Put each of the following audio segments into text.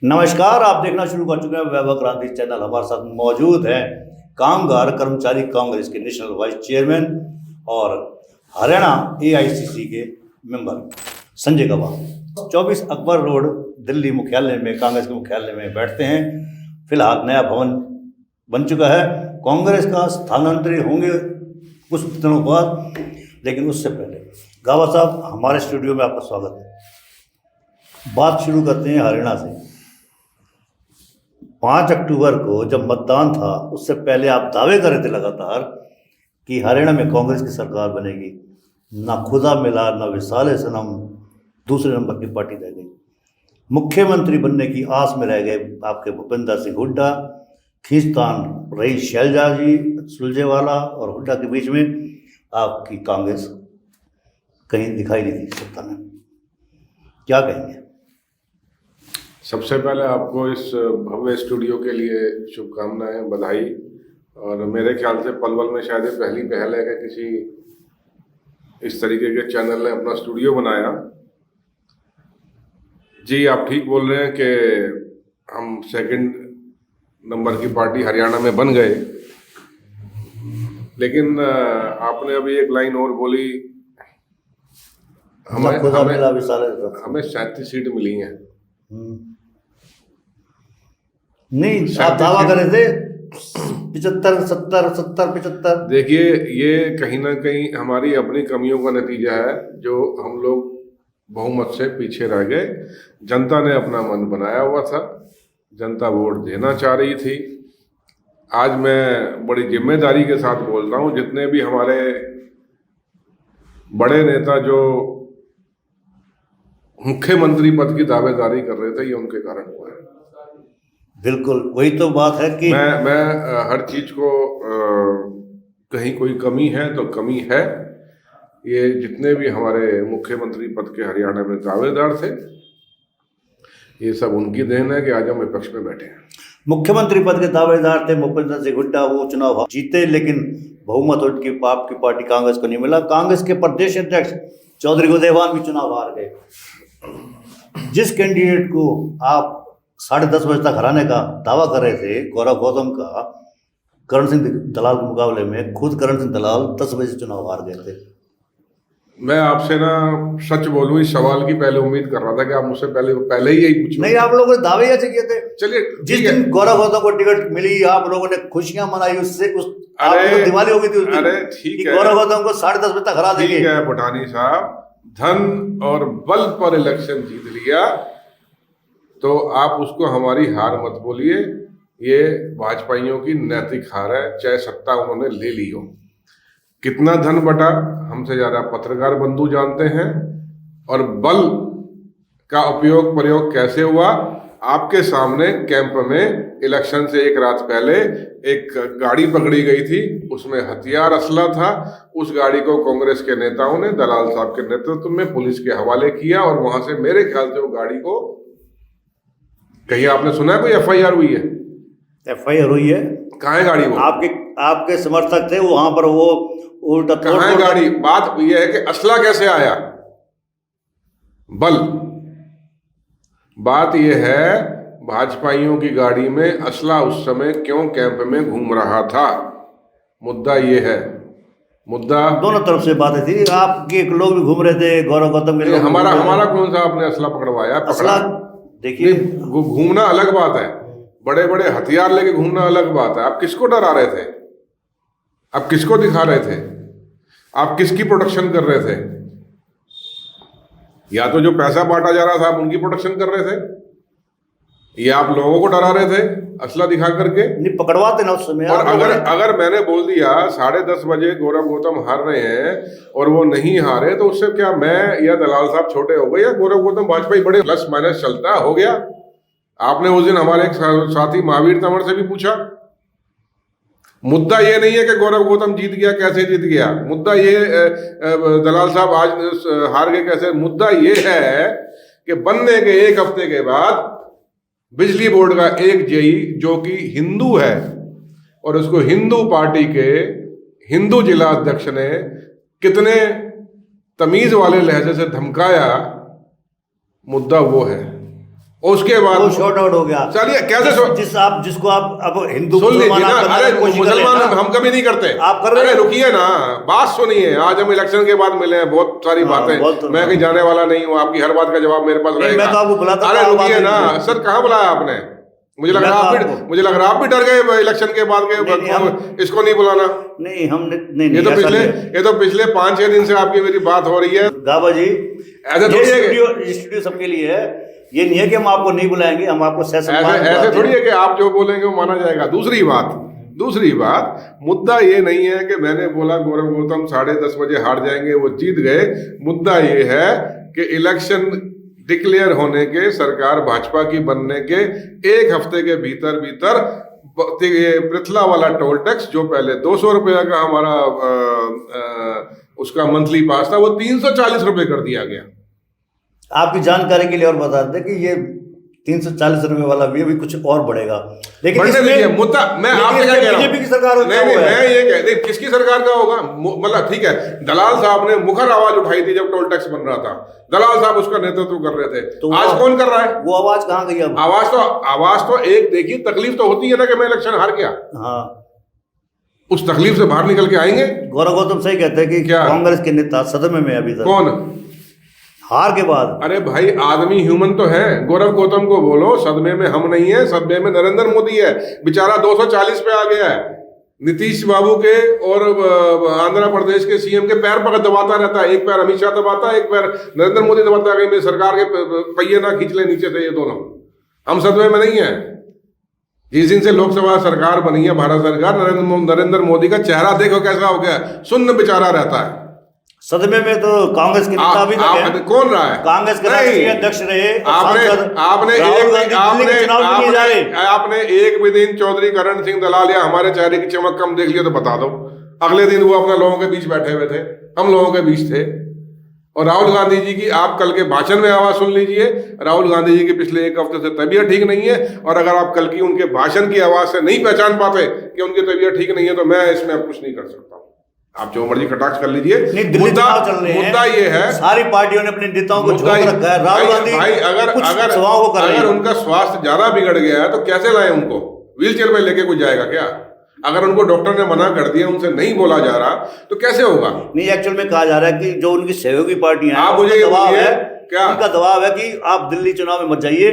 नमस्कार, आप देखना शुरू कर चुके हैं वैभव क्रांति चैनल। हमारे साथ मौजूद हैं कामगार कर्मचारी कांग्रेस के नेशनल वाइस चेयरमैन और हरियाणा एआईसीसी के मेंबर संजय गवाह। 24 अकबर रोड दिल्ली मुख्यालय में, कांग्रेस के मुख्यालय में बैठते हैं। फिलहाल नया भवन बन चुका है, कांग्रेस का स्थानांतरित होंगे कुछ दिनों बाद, लेकिन उससे पहले गवाह साहब, हमारे स्टूडियो में आपका स्वागत है। बात शुरू करते हैं हरियाणा से। 5 अक्टूबर को जब मतदान था, उससे पहले आप दावे कर रहे थे लगातार कि हरियाणा में कांग्रेस की सरकार बनेगी। ना खुदा मिला, ना विशाल सनम, दूसरे नंबर की पार्टी रह गई। मुख्यमंत्री बनने की आस में रह गए आपके भूपेंद्र सिंह हुड्डा। खींचतान रही शैलजा जी सुलझेवाला और हुड्डा के बीच में। आपकी कांग्रेस कहीं दिखाई नहीं दी सत्ता में, क्या कहेंगे? सबसे पहले आपको इस भव्य स्टूडियो के लिए शुभकामनाएं, बधाई। और मेरे ख्याल से पलवल में शायद पहली पहल है कि किसी इस तरीके के चैनल ने अपना स्टूडियो बनाया। जी, आप ठीक बोल रहे हैं कि हम सेकंड नंबर की पार्टी हरियाणा में बन गए, लेकिन आपने अभी एक लाइन और बोली, हमें 37 सीट मिली हैं। नहीं, आप दावा कर रहे थे 75, 70, 70, 75। देखिए, ये कहीं ना कहीं हमारी अपनी कमियों का नतीजा है, जो हम लोग बहुमत से पीछे रह गए। जनता ने अपना मन बनाया हुआ था, जनता वोट देना चाह रही थी। आज मैं बड़ी जिम्मेदारी के साथ बोल रहा हूँ, जितने भी हमारे बड़े नेता जो मुख्यमंत्री पद की दावेदारी कर रहे थे, ये उनके कारण हुआ है। बिल्कुल वही तो बात है कि मैं हर चीज को कहीं कोई कमी है तो कमी है। ये जितने भी हमारे मुख्यमंत्री पद के हरियाणा में दावेदार थे, ये सब उनकी देन है कि आज हम विपक्ष में बैठे हैं। मुख्यमंत्री पद के दावेदार थे भूपेंद्र सिंह हुड्डा, वो चुनाव जीते, लेकिन बहुमत उनकी आपकी पार्टी कांग्रेस को नहीं मिला। कांग्रेस के प्रदेश अध्यक्ष चौधरी गोदेवान भी चुनाव हार गए। जिस कैंडिडेट को आप 10:30 बजे तक हराने का दावा कर रहे थे, गौरव गौतम का, करण सिंह दलाल के मुकाबले में खुद करण सिंह दलाल 10 बजे चुनाव हार गए थे। मैं आपसे ना सच बोलूं, इस सवाल की पहले उम्मीद कर रहा था कि आप मुझसे पहले ही यही पूछो। नहीं, आप लोगों ने दावे ऐसे किए थे। चलिए, जिस दिन गौरव गौतम को टिकट मिली, आप लोगों ने खुशियां मनाई, उससे आपको दिवाली हो गई थी उस दिन। अरे ठीक है, गौरव गौतम को 10:30 बजे तक हरा देंगे। ठीक है पठानी साहब, धन और बल पर इलेक्शन जीत लिया तो आप उसको हमारी हार मत बोलिए। ये भाजपाइयों की नैतिक हार है, चाहे सत्ता उन्होंने ले ली हो। कितना धन बटा, हमसे ज्यादा पत्रकार बंधु जानते हैं। और बल का प्रयोग कैसे हुआ, आपके सामने कैंप में इलेक्शन से एक रात पहले एक गाड़ी पकड़ी गई थी, उसमें हथियार असला था। उस गाड़ी को कांग्रेस के नेताओं ने दलाल साहब के नेतृत्व में पुलिस के हवाले किया और वहां से मेरे ख्याल से वो गाड़ी को, कहीं आपने सुना है कोई एफआईआर हुई है? एफआईआर हुई है। कहाँ है गाड़ी? वो आपके समर्थक थे वहां पर, वो उल्टा कहाँ है गाड़ी? बात यह है कि असला कैसे आया, बल। बात यह है भाजपाइयों की गाड़ी में असला उस समय क्यों कैंप में घूम रहा था, मुद्दा ये है। मुद्दा दोनों तरफ से बातें थी। आपके लोग भी घूम रहे थे, गौरव गौतम के। हमारा कौन सा आपने असला पकड़वाया? असला देखिए, घूमना अलग बात है, बड़े बड़े हथियार लेके घूमना अलग बात है। आप किसको डरा रहे थे? आप किसको दिखा रहे थे? आप किसकी प्रोटेक्शन कर रहे थे? या तो जो पैसा बांटा जा रहा था आप उनकी प्रोटेक्शन कर रहे थे, या आप लोगों को डरा रहे थे असला दिखा करके? नहीं, पकड़वाते ना उस समय। और अगर मैंने बोल दिया 10:30 बजे गौरव गौतम हार रहे हैं और वो नहीं हारे, तो उससे क्या मैं या दलाल साहब छोटे हो गए या गौरव गौतम वाजपेयी बड़े? प्लस माइनस चलता हो गया। आपने उस दिन हमारे एक साथी महावीर तंवर से भी पूछा। मुद्दा ये नहीं है कि गौरव गौतम जीत गया, कैसे जीत गया। मुद्दा ये दलाल साहब आज हार गए कैसे। मुद्दा ये है कि बनने के एक हफ्ते के बाद बिजली बोर्ड का एक जेई जो कि हिंदू है और उसको हिंदू पार्टी के हिंदू जिला अध्यक्ष ने कितने तमीज वाले लहजे से धमकाया, मुद्दा वो है। उसके बाद वो शॉर्ट आउट हो गया। चलिए कैसे जिसको आप अब हिंदू सुन लीजिए मुसलमान ना, आप करने अरे की कोशिश कर रहे हैं मुसलमान ना। हम कभी नहीं करते, आप कर रहे अरे हैं। रुकिए ना, बात सुनिए। आज हम इलेक्शन के बाद मिले हैं, बहुत सारी बातें, मैं कहीं जाने वाला नहीं हूँ, आपकी हर बात का जवाब मेरे पास रहेगा। मैं तो आपको बुलाता था, अरे आप रुकिए बात ना नहीं सर, कहाँ बुलाया आपने? मुझे लग रहा आप भी डर गए इलेक्शन के बाद के, इसको नहीं बुलाना। नहीं हमने नहीं, ये तो पिछले 5-6 दिन से आपकी मेरी बात हो रही है गाबा जी। ऐसे थोड़ी है, स्टूडियो सबके लिए है, ये नहीं है कि हम आपको नहीं बुलाएंगे, हम आपको ऐसे थोड़ी है कि आप जो बोलेंगे वो माना जाएगा। दूसरी बात, मुद्दा ये नहीं है कि मैंने बोला गौरव गौतम 10:30 बजे हार जाएंगे, वो जीत गए। मुद्दा ये है कि इलेक्शन डिक्लेयर होने के, सरकार भाजपा की बनने के 1 हफ्ते के भीतर ये पृथला वाला टोल टैक्स जो पहले 200 रुपया का हमारा उसका मंथली पास था, वो 340 रुपये कर दिया गया। आपकी जानकारी के लिए और बता दें कि ये 340 रुपए वाला भी अभी कुछ और बढ़ेगा, लेकिन बढ़ने दीजिए। मुद्दा मैं आपसे क्या कह रहा हूं, बीजेपी की सरकार होती है। नहीं, मैं ये कह नहीं, किसकी सरकार का होगा? मतलब ठीक है, दलाल साहब ने मुखर आवाज उठाई थी जब टोल टैक्स बन रहा था, दलाल साहब उसका नेतृत्व कर रहे थे। तो आज कौन कर रहा है? वो आवाज कहाँ गई अब? आवाज तो एक देखिए, तकलीफ तो होती है ना कि मैं इलेक्शन हार गया। हाँ, उस तकलीफ से बाहर निकल के आएंगे। गौरव गौतम सही कहते हैं कि क्या? कांग्रेस के नेता सदमे में अभी तक। कौन? हार के बाद। अरे भाई, आदमी ह्यूमन तो है। गौरव गौतम को बोलो सदमे में हम नहीं है, सदमे में नरेंद्र मोदी है, बेचारा 240 पे आ गया है। नीतीश बाबू के और आंध्र प्रदेश के सीएम के पैर पकड़ दबाता रहता है, एक पैर अमित शाह दबाता है, एक पैर नरेंद्र मोदी दबाता है, कहीं मेरी सरकार के पहिए ना खींच ले नीचे से ये दोनों। हम सदमे में नहीं है। जिस दिन से लोकसभा सरकार बनी है, भारत सरकार, नरेंद्र मोदी का चेहरा देखो कैसा हो गया, सुन्न बेचारा रहता है। सदमे में तो कांग्रेस के नेता भी कौन रहा है? कांग्रेस के राष्ट्रीय अध्यक्ष रहे। आपने एक भी दिन चौधरी करण सिंह दलाल या हमारे चेहरे की चमक कम देख लिया तो बता दो। अगले दिन वो अपने लोगों के बीच बैठे हुए थे, हम लोगों के बीच थे। और राहुल गांधी जी की आप कल के भाषण में आवाज सुन लीजिए। राहुल गांधी जी की पिछले 1 हफ्ते से तबीयत ठीक नहीं है, और अगर आप कल की उनके भाषण की आवाज से नहीं पहचान पाते कि उनकी तबीयत ठीक नहीं है, तो मैं इसमें अब कुछ नहीं कर सकता। आप जो मर्जी कटाक्ष कर लीजिए। मुद्दा ये है, सारी पार्टियों ने अपने नेताओं को झोंक रखा है। राहुल गांधी भाई अगर उनका स्वास्थ्य ज्यादा बिगड़ गया है तो कैसे लाए उनको? व्हील चेयर में लेके कोई जाएगा क्या? अगर उनको डॉक्टर ने मना कर दिया, उनसे नहीं बोला जा रहा, तो कैसे होगा? नहीं, एक्चुअल में कहा जा रहा है कि जो उनकी सहयोगी पार्टियां हैं, आप मुझे दबाव है, क्या उनका दबाव है कि आप दिल्ली चुनाव में मत जाइए,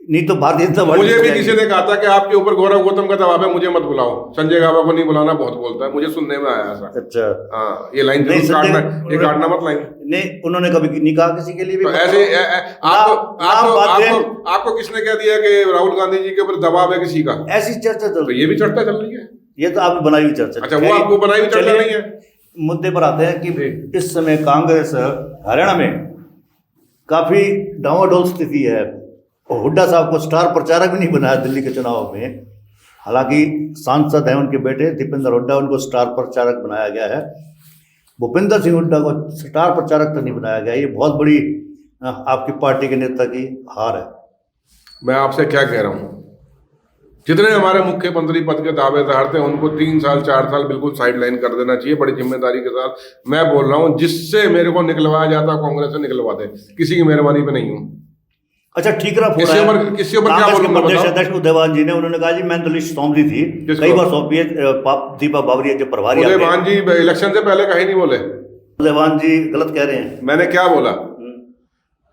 नहीं तो भारतीय जनता पार्टी। मुझे भी किसी ने कहा था कि आपके ऊपर गौरव गौतम का दबाव है, मुझे मत बुलाओ, संजय गाबा को नहीं बुलाना, बहुत बोलता है, मुझे सुनने में आया ऐसा। अच्छा, हाँ, ये लाइन ये काटना मत लाइन। नहीं, उन्होंने कभी नहीं कहा किसी के लिए भी। तो ऐसे आपको किसने कह दिया कि राहुल गांधी जी के ऊपर दबाव है किसी का? ऐसी चर्चा चल रही है, ये भी चर्चा चल रही है। ये तो आपने बनाई हुई चर्चा। अच्छा, वो आपको बनाई हुई चर्चा नहीं है। मुद्दे पर आते हैं कि इस समय कांग्रेस हरियाणा में काफी डावाडोल स्थिति है। हुड्डा साहब को स्टार प्रचारक भी नहीं बनाया दिल्ली के चुनाव में, हालांकि सांसद हैं उनके बेटे दीपेंद्र हुड्डा, उनको स्टार प्रचारक बनाया गया है। भूपेंद्र सिंह हुड्डा को स्टार प्रचारक तो नहीं बनाया गया। ये बहुत बड़ी आपकी पार्टी के नेता की हार है। मैं आपसे क्या कह रहा हूँ, जितने हमारे मुख्यमंत्री पद के दावेदार थे उनको 3 साल 4 साल बिल्कुल साइडलाइन कर देना चाहिए, बड़ी जिम्मेदारी के साथ। मैं बोल रहा हूँ, जिससे मेरे को निकलवाया जाता कांग्रेस से निकलवा दे, किसी की मेहरबानी पे नहीं हूँ। अच्छा, ठीकरा किसी ऊपर क्या बोलूं? प्रदेश अध्यक्ष उदयवान जी ने, उन्होंने कहा जी मैं तो लिस्ट सौंप दी थी, कई बार सौंपी है। दीपा बावरिया जो प्रभारी, उदयवान जी इलेक्शन से पहले कहीं नहीं बोले। उदयवान जी गलत कह रहे हैं। मैंने क्या बोला?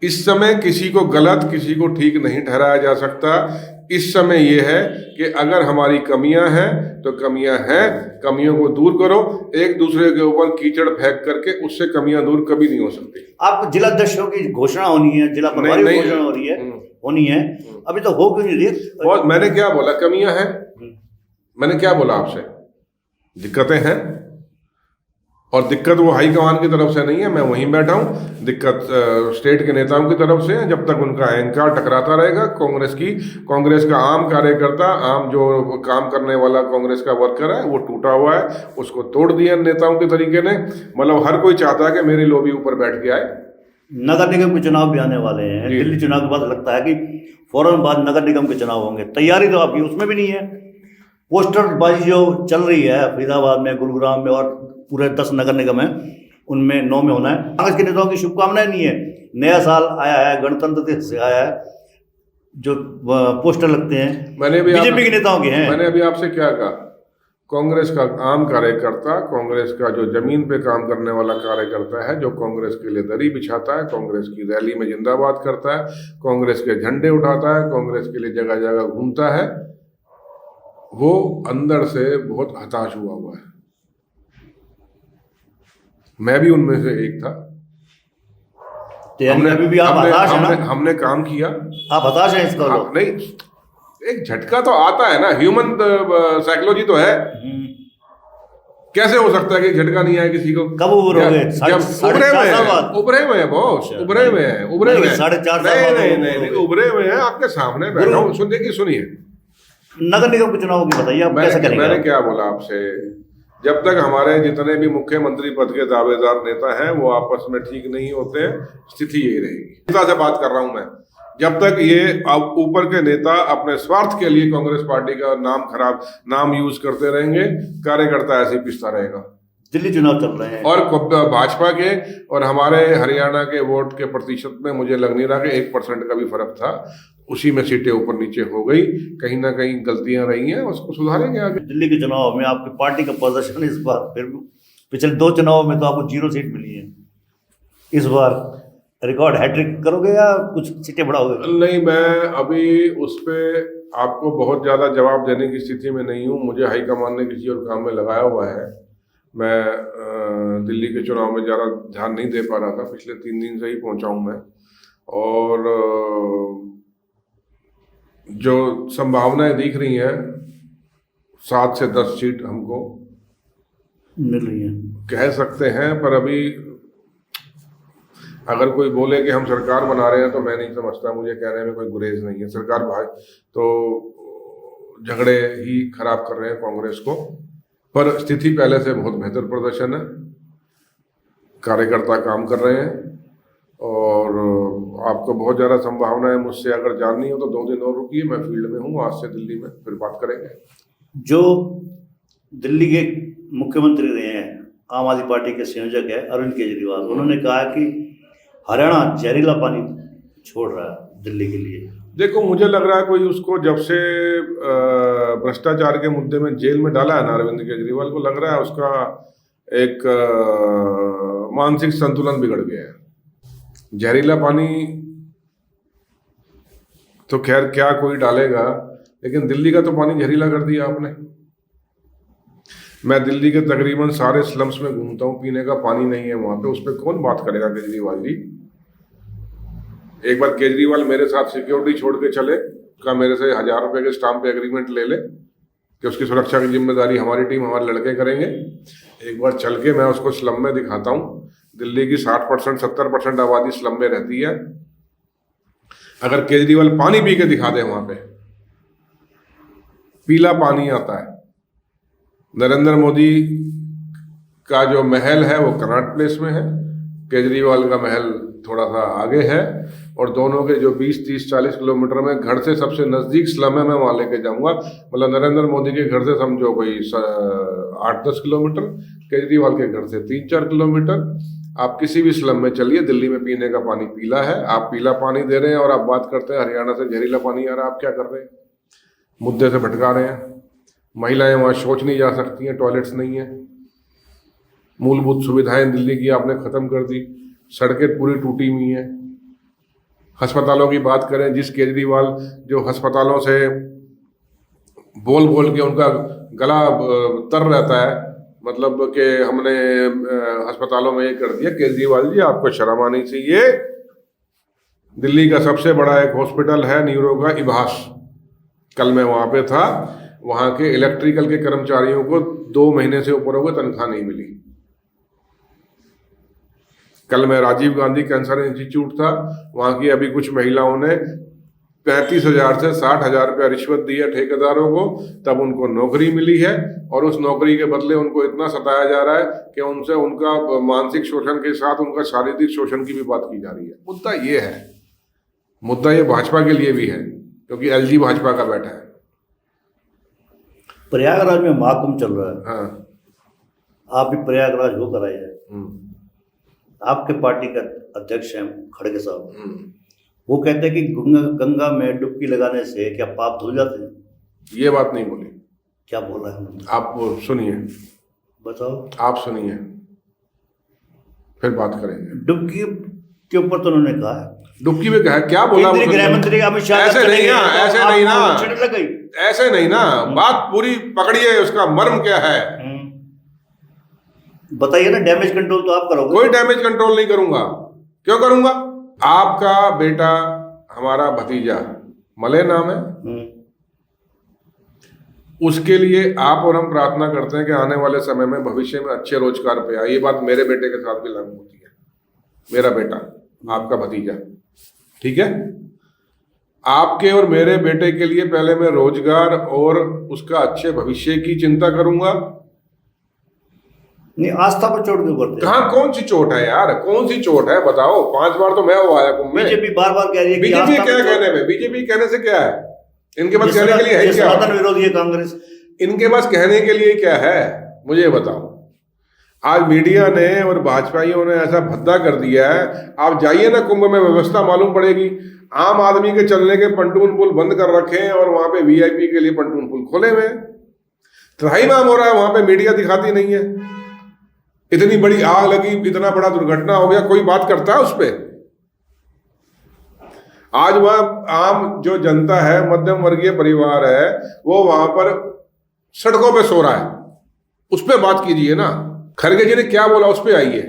इस समय किसी को गलत, किसी को ठीक नहीं ठहराया जा सकता। इस समय यह है कि अगर हमारी कमियां हैं तो कमियां हैं, कमियों को दूर करो। एक दूसरे के ऊपर कीचड़ फेंक करके उससे कमियां दूर कभी नहीं हो सकती। आप जिला अध्यक्षों की घोषणा होनी है, जिला प्रभारी की घोषणा हो रही है, होनी है, अभी तो हो क्यों नहीं रही? और मैंने क्या बोला? कमियां हैं। मैंने क्या बोला आपसे? दिक्कतें हैं, और दिक्कत वो हाईकमान की तरफ से नहीं है, मैं वहीं बैठा हूँ। दिक्कत स्टेट के नेताओं की तरफ से है। जब तक उनका अहंकार टकराता रहेगा, कांग्रेस का आम कार्यकर्ता, आम जो काम करने वाला कांग्रेस का वर्कर है, वो टूटा हुआ है, उसको तोड़ दिया नेताओं के तरीके ने। मतलब हर कोई चाहता है कि मेरी लोबी ऊपर बैठ के आए। नगर निगम के चुनाव भी आने वाले हैं। दिल्ली चुनाव के बाद लगता है कि फौरन बाद नगर निगम के चुनाव होंगे। तैयारी तो आपकी उसमें भी नहीं है। पोस्टरबाजी जो चल रही है फरीदाबाद में, गुरुग्राम में, और पूरे 10 नगर निगम है, उनमें 9 में होना है। कांग्रेस के नेताओं की शुभकामनाएं नहीं है। नया साल आया है, गणतंत्र दिवस आया है, जो पोस्टर लगते हैं मैंने भी बीजेपी के नेताओं के हैं। मैंने अभी आपसे क्या कहा, कांग्रेस का आम कार्यकर्ता, कांग्रेस का जो जमीन पे काम करने वाला कार्यकर्ता है, जो कांग्रेस के लिए दरी बिछाता है, कांग्रेस की रैली में जिंदाबाद करता है, कांग्रेस के झंडे उठाता है, कांग्रेस के लिए जगह जगह घूमता है, वो अंदर से बहुत हताश हुआ है। मैं भी उनमें से एक था। तो यानी अभी भी आप हताश हैं ना? हमने काम किया। आप हताश हैं इसका? नहीं, एक झटका तो आता है ना, ह्यूमन साइकोलॉजी तो है। कैसे हो सकता है कि झटका नहीं आया किसी को? कब उभरोगे? उभरे हुए हैं बॉस, उभरे हुए हैं 4.5 साल नहीं, उभरे हुए हैं, आपके सामने बैठा हूँ। सुनिए, नगर निगम के चुनाव की बताइए, आप कैसे करेंगे? मैंने क्या बोला आपसे, जब तक हमारे जितने भी मुख्यमंत्री पद के दावेदार नेता हैं वो आपस में ठीक नहीं होते हैं, स्थिति यही रहेगी। नेता से बात कर रहा हूं मैं, जब तक ये ऊपर के नेता अपने स्वार्थ के लिए कांग्रेस पार्टी का नाम यूज करते रहेंगे, कार्यकर्ता ऐसे पिसता रहेगा। दिल्ली चुनाव चल रहे हैं और भाजपा के और हमारे हरियाणा के वोट के प्रतिशत में मुझे लग नहीं रहा कि 1% का भी फर्क था। उसी में सीटें ऊपर नीचे हो गई, कहीं ना कहीं गलतियां रही हैं, उसको सुधारेंगे आगे। दिल्ली के चुनाव में आपकी पार्टी का प्रदर्शन इस बार, फिर पिछले 2 चुनाव में तो आपको 0 सीट मिली है, इस बार रिकॉर्ड हैट्रिक करोगे या कुछ सीटें बढ़ाओगे? नहीं, मैं अभी उस पर आपको बहुत ज़्यादा जवाब देने की स्थिति में नहीं हूँ। मुझे हाईकमान ने किसी और काम में लगाया हुआ है। मैं दिल्ली के चुनाव में ज़्यादा ध्यान नहीं दे पा रहा था, पिछले 3 दिन से ही पहुँचा हूँ मैं। और जो संभावनाएं दिख रही हैं 7 से 10 सीट हमको मिल रही है, कह सकते हैं। पर अभी अगर कोई बोले कि हम सरकार बना रहे हैं तो मैं नहीं समझता, मुझे कहने में कोई गुरेज नहीं है। सरकार भाई तो झगड़े ही खराब कर रहे हैं कांग्रेस को, पर स्थिति पहले से बहुत बेहतर प्रदर्शन है, कार्यकर्ता काम कर रहे हैं। और आपको बहुत ज़्यादा संभावना है मुझसे अगर जाननी हो तो 2 दिन और रुकिए, मैं फील्ड में हूँ, आज से दिल्ली में फिर बात करेंगे। जो दिल्ली के मुख्यमंत्री रहे हैं, आम आदमी पार्टी के संयोजक है अरविंद केजरीवाल, उन्होंने कहा कि हरियाणा जहरीला पानी छोड़ रहा है दिल्ली के लिए। देखो, मुझे लग रहा है कोई उसको जब से भ्रष्टाचार के मुद्दे में जेल में डाला है ना अरविंद केजरीवाल को, लग रहा है उसका एक मानसिक संतुलन बिगड़ गया है। जहरीला पानी तो खैर क्या कोई डालेगा, लेकिन दिल्ली का तो पानी जहरीला कर दिया आपने। मैं दिल्ली के तकरीबन सारे स्लम्स में घूमता हूँ, पीने का पानी नहीं है वहां पे, उस पर कौन बात करेगा केजरीवाल जी? एक बार केजरीवाल मेरे साथ सिक्योरिटी छोड़ के चले, का मेरे से 1000 रुपए के स्टाम्प पे एग्रीमेंट ले ले कि उसकी सुरक्षा की जिम्मेदारी हमारी टीम, हमारे लड़के करेंगे। एक बार चल के मैं उसको स्लम में दिखाता हूँ। दिल्ली की 60% 70% आबादी स्लम में रहती है। अगर केजरीवाल पानी पी के दिखा दे, वहां पे पीला पानी आता है। नरेंद्र मोदी का जो महल है वो कनॉट प्लेस में है, केजरीवाल का महल थोड़ा सा आगे है, और दोनों के जो 20, 30, 40 किलोमीटर में घर से सबसे नजदीक स्लम है, मैं वहां लेके जाऊंगा। मतलब नरेंद्र मोदी के घर से समझो कोई 8-10 किलोमीटर, केजरीवाल के घर से 3-4 किलोमीटर। आप किसी भी स्लम में चलिए, दिल्ली में पीने का पानी पीला है। आप पीला पानी दे रहे हैं और आप बात करते हैं हरियाणा से जहरीला पानी आ रहा है। आप क्या कर रहे हैं? मुद्दे से भटका रहे हैं। महिलाएं वहां शौच नहीं जा सकती हैं, टॉयलेट्स नहीं है। मूलभूत सुविधाएं दिल्ली की आपने खत्म कर दी, सड़कें पूरी टूटी हुई हैं। अस्पतालों की बात करें, जिस केजरीवाल जो अस्पतालों से बोल बोल के उनका गला तर रहता है, मतलब कि हमने अस्पतालों में ये कर दिया। केजरीवाल जी, आपको शर्म आनी चाहिए। दिल्ली का सबसे बड़ा एक हॉस्पिटल है न्यूरो का, इबास, कल मैं वहां पे था, वहां के इलेक्ट्रिकल के कर्मचारियों को 2 महीने से ऊपर हो गए, तनख्वाह नहीं मिली। कल मैं राजीव गांधी कैंसर इंस्टीट्यूट था, वहां की अभी कुछ महिलाओं ने 35,000 से 60,000 रुपया रिश्वत दी है ठेकेदारों को, तब उनको नौकरी मिली है। और उस नौकरी के बदले उनको इतना सताया जा रहा है कि उनसे उनका मानसिक शोषण के साथ उनका शारीरिक शोषण की भी बात की जा रही है। मुद्दा ये है, मुद्दा ये भाजपा के लिए भी है, क्योंकि एलजी भाजपा का बैठा है। प्रयागराज में महाकुंभ चल रहा है। हाँ, आप भी प्रयागराज होकर आए हैं, आपके पार्टी का अध्यक्ष हैं खड़गे साहब, वो कहते हैं कि गंगा गंगा में डुबकी लगाने से क्या पाप धुल जाते हैं? ये बात नहीं बोली। क्या बोला है उन्होंने? आप वो सुनिए, बताओ। आप सुनिए, फिर बात करेंगे। डुबकी के ऊपर तो उन्होंने कहा है। डुबकी में कहा क्या बोला? केंद्रीय गृह मंत्री अमित शाह ऐसे नहीं ना, ऐसे नहीं ना, छिड़क गई। ऐसे नहीं ना, बात पूरी पकड़िए, उसका मर्म क्या है बताइए ना। डैमेज कंट्रोल तो आप करोगे। कोई डैमेज कंट्रोल नहीं करूंगा। क्यों करूंगा? आपका बेटा, हमारा भतीजा, मलय नाम है, उसके लिए आप और हम प्रार्थना करते हैं कि आने वाले समय में भविष्य में अच्छे रोजगार पे आए। ये बात मेरे बेटे के साथ भी लागू होती है। मेरा बेटा, आपका भतीजा, ठीक है? आपके और मेरे बेटे के लिए पहले मैं रोजगार और उसका अच्छे भविष्य की चिंता करूंगा। नहीं, आस्था पर चोट क्यों करते? कहाँ, कौन सी चोट है यार? कौन सी चोट है बताओ? 5 बार तो मैं वो आया कुंभ में। बीजेपी बार बार कह रही है। बीजेपी क्या कहने में? बीजेपी कहने से क्या है? इनके पास कहने के लिए है क्या? सनातन विरोधी है कांग्रेस। इनके पास कहने के लिए क्या है, मुझे बताओ। आज मीडिया ने और भाजपाइयों ने ऐसा भद्दा कर दिया है। आप जाइए ना कुंभ में, व्यवस्था मालूम पड़ेगी। आम आदमी के चलने के पंटून पुल बंद कर रखे हैं और वहां पे वीआईपी के लिए पंटून पुल खोले हुए हैं। त्राहिमाम हो रहा है, वहां पे मीडिया दिखाती नहीं है। इतनी बड़ी आग लगी, इतना बड़ा दुर्घटना हो गया, कोई बात करता है उस पर? आज वह आम जो जनता है, मध्यम वर्गीय परिवार है, वो वहां पर सड़कों पे सो रहा है। उस पर बात कीजिए ना। खरगे जी ने क्या बोला, उस पर आइए।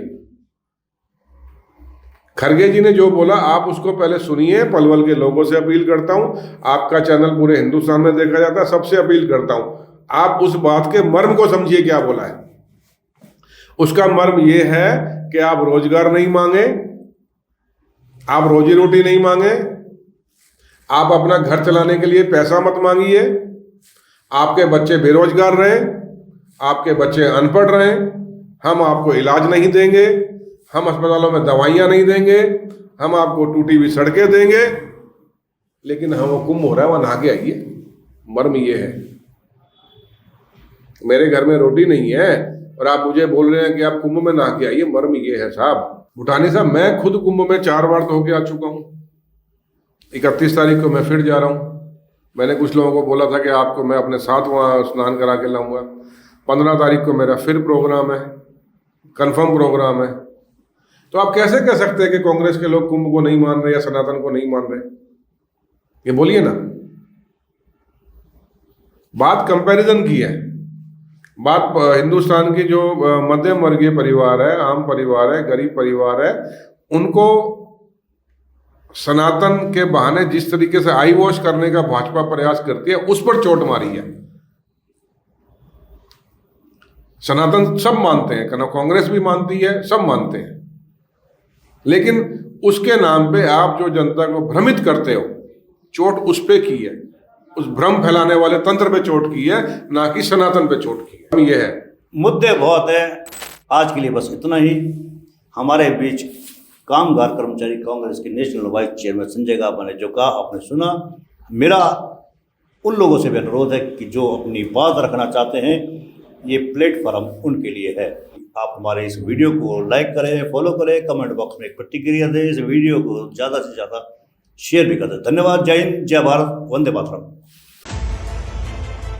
खरगे जी ने जो बोला आप उसको पहले सुनिए। पलवल के लोगों से अपील करता हूं, आपका चैनल पूरे हिंदुस्तान में देखा जाता है, सबसे अपील करता हूं, आप उस बात के मर्म को समझिए। क्या बोला है? उसका मर्म यह है कि आप रोजगार नहीं मांगे, आप रोजी रोटी नहीं मांगे, आप अपना घर चलाने के लिए पैसा मत मांगिए, आपके बच्चे बेरोजगार रहे, आपके बच्चे अनपढ़ रहे, हम आपको इलाज नहीं देंगे, हम अस्पतालों में दवाइयां नहीं देंगे, हम आपको टूटी हुई सड़कें देंगे, लेकिन हम वो कुंभ हो रहा है वहां नहा के आइए। मर्म ये है। मेरे घर में रोटी नहीं है और आप मुझे बोल रहे हैं कि आप कुंभ में नहा के आइए। मर्म ये है साहब। भूटानी साहब, मैं खुद कुंभ में 4 बार तो होके आ चुका हूँ। 31 तारीख को मैं फिर जा रहा हूँ। मैंने कुछ लोगों को बोला था कि आपको मैं अपने साथ वहाँ स्नान करा के लाऊंगा। 15 तारीख को मेरा फिर प्रोग्राम है, कंफर्म प्रोग्राम है। तो आप कैसे कह सकते हैं कि कांग्रेस के लोग कुंभ को नहीं मान रहे या सनातन को नहीं मान रहे? ये बोलिए ना। बात कंपैरिजन की है। बात हिंदुस्तान की जो मध्यम वर्गीय परिवार है, आम परिवार है, गरीब परिवार है, उनको सनातन के बहाने जिस तरीके से आई वॉश करने का भाजपा प्रयास करती है, उस पर चोट मारी है। सनातन सब मानते हैं, कांग्रेस भी मानती है, सब मानते हैं, लेकिन उसके नाम पे आप जो जनता को भ्रमित करते हो, चोट उस पे की है, उस भ्रम फैलाने वाले तंत्र पे चोट की है, ना कि सनातन पे चोट की है। ये है। मुद्दे बहुत है। आज के लिए बस इतना ही। हमारे बीच कामगार कर्मचारी कांग्रेस के नेशनल वाइस चेयरमैन संजय गाबा ने जो कहा आपने सुना। मेरा उन लोगों से भी अनुरोध है कि जो अपनी बात रखना चाहते हैं, ये प्लेटफॉर्म उनके लिए है। आप हमारे इस वीडियो को लाइक करें, फॉलो करें, कमेंट बॉक्स में एक प्रतिक्रिया दें, इस वीडियो को ज़्यादा से ज़्यादा शेयर भी कर दें। धन्यवाद। जय हिंद, जय भारत, वंदे मातरम।